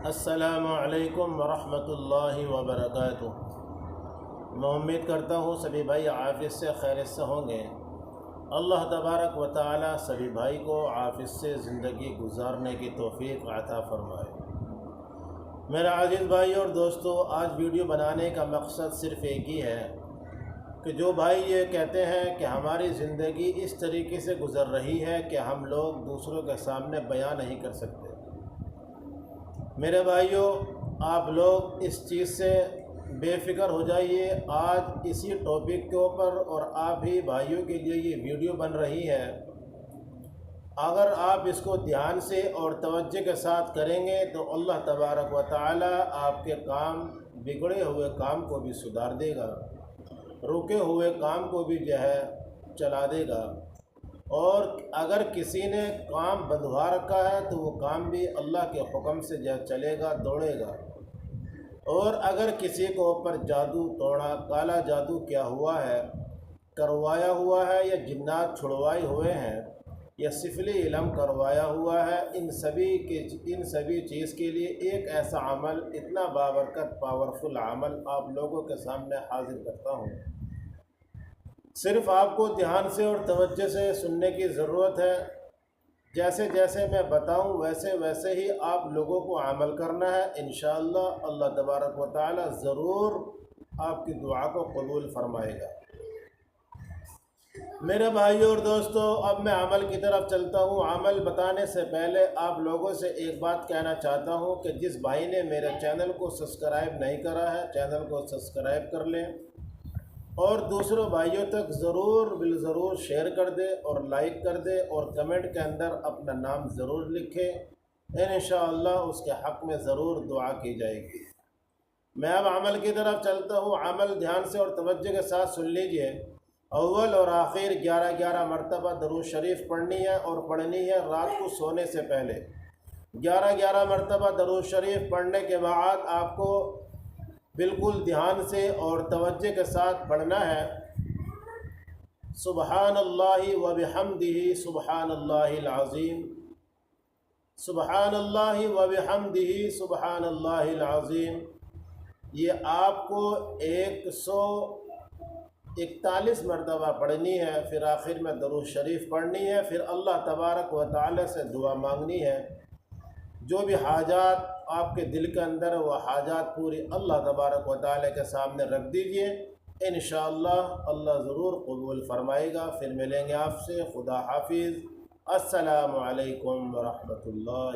السلام علیکم ورحمۃ اللہ وبرکاتہ۔ میں امید کرتا ہوں سبھی بھائی عافیت سے خیریت سے ہوں گے۔ اللہ تبارک و تعالی سبھی بھائی کو عافیت سے زندگی گزارنے کی توفیق عطا فرمائے۔ میرا عزیز بھائی اور دوستو، آج ویڈیو بنانے کا مقصد صرف ایک ہی ہے کہ جو بھائی یہ کہتے ہیں کہ ہماری زندگی اس طریقے سے گزر رہی ہے کہ ہم لوگ دوسروں کے سامنے بیان نہیں کر سکتے۔ میرے بھائیوں، آپ لوگ اس چیز سے بے فکر ہو جائیے۔ آج اسی ٹاپک کے اوپر اور آپ ہی بھائیوں کے لیے یہ ویڈیو بن رہی ہے۔ اگر آپ اس کو دھیان سے اور توجہ کے ساتھ کریں گے تو اللہ تبارک و تعالی آپ کے کام، بگڑے ہوئے کام کو بھی سدھار دے گا، رکے ہوئے کام کو بھی چلا دے گا، اور اگر کسی نے کام بندھوا رکھا ہے تو وہ کام بھی اللہ کے حکم سے چلے گا، دوڑے گا۔ اور اگر کسی کو اوپر جادو توڑا، کالا جادو کیا ہوا ہے، کروایا ہوا ہے، یا جنات چھڑوائے ہوئے ہیں، یا سفلی علم کروایا ہوا ہے، ان سبھی چیز کے لیے ایک ایسا عمل، اتنا بابرکت پاورفل عمل آپ لوگوں کے سامنے حاضر کرتا ہوں۔ صرف آپ کو دھیان سے اور توجہ سے سننے کی ضرورت ہے۔ جیسے جیسے میں بتاؤں ویسے ویسے ہی آپ لوگوں کو عمل کرنا ہے۔ انشاءاللہ اللہ تبارک و تعالی ضرور آپ کی دعا کو قبول فرمائے گا۔ میرے بھائیوں اور دوستو، اب میں عمل کی طرف چلتا ہوں۔ عمل بتانے سے پہلے آپ لوگوں سے ایک بات کہنا چاہتا ہوں کہ جس بھائی نے میرے چینل کو سبسکرائب نہیں کرا ہے، چینل کو سبسکرائب کر لیں، اور دوسروں بھائیوں تک ضرور شیئر کر دے اور لائک کر دے، اور کمنٹ کے اندر اپنا نام ضرور لکھے۔ انشاءاللہ اس کے حق میں ضرور دعا کی جائے گی۔ میں اب عمل کی طرف چلتا ہوں۔ عمل دھیان سے اور توجہ کے ساتھ سن لیجئے۔ اول اور آخر 11 مرتبہ درود شریف پڑھنی ہے، اور پڑھنی ہے رات کو سونے سے پہلے۔ 11 مرتبہ درود شریف پڑھنے کے بعد آپ کو بالکل دھیان سے اور توجہ کے ساتھ پڑھنا ہے: سبحان اللہ و بحمدہ سبحان اللہ العظیم، سبحان اللہ و بحمدہ سبحان اللہ العظیم۔ یہ آپ کو 141 مرتبہ پڑھنی ہے۔ پھر آخر میں درود شریف پڑھنی ہے۔ پھر اللہ تبارک و تعالی سے دعا مانگنی ہے۔ جو بھی حاجات آپ کے دل کے اندر، وہ حاجات پوری اللہ تبارک و تعالی کے سامنے رکھ دیجئے۔ انشاءاللہ اللہ ضرور قبول فرمائے گا۔ پھر ملیں گے آپ سے۔ خدا حافظ۔ السلام علیکم ورحمۃ اللہ۔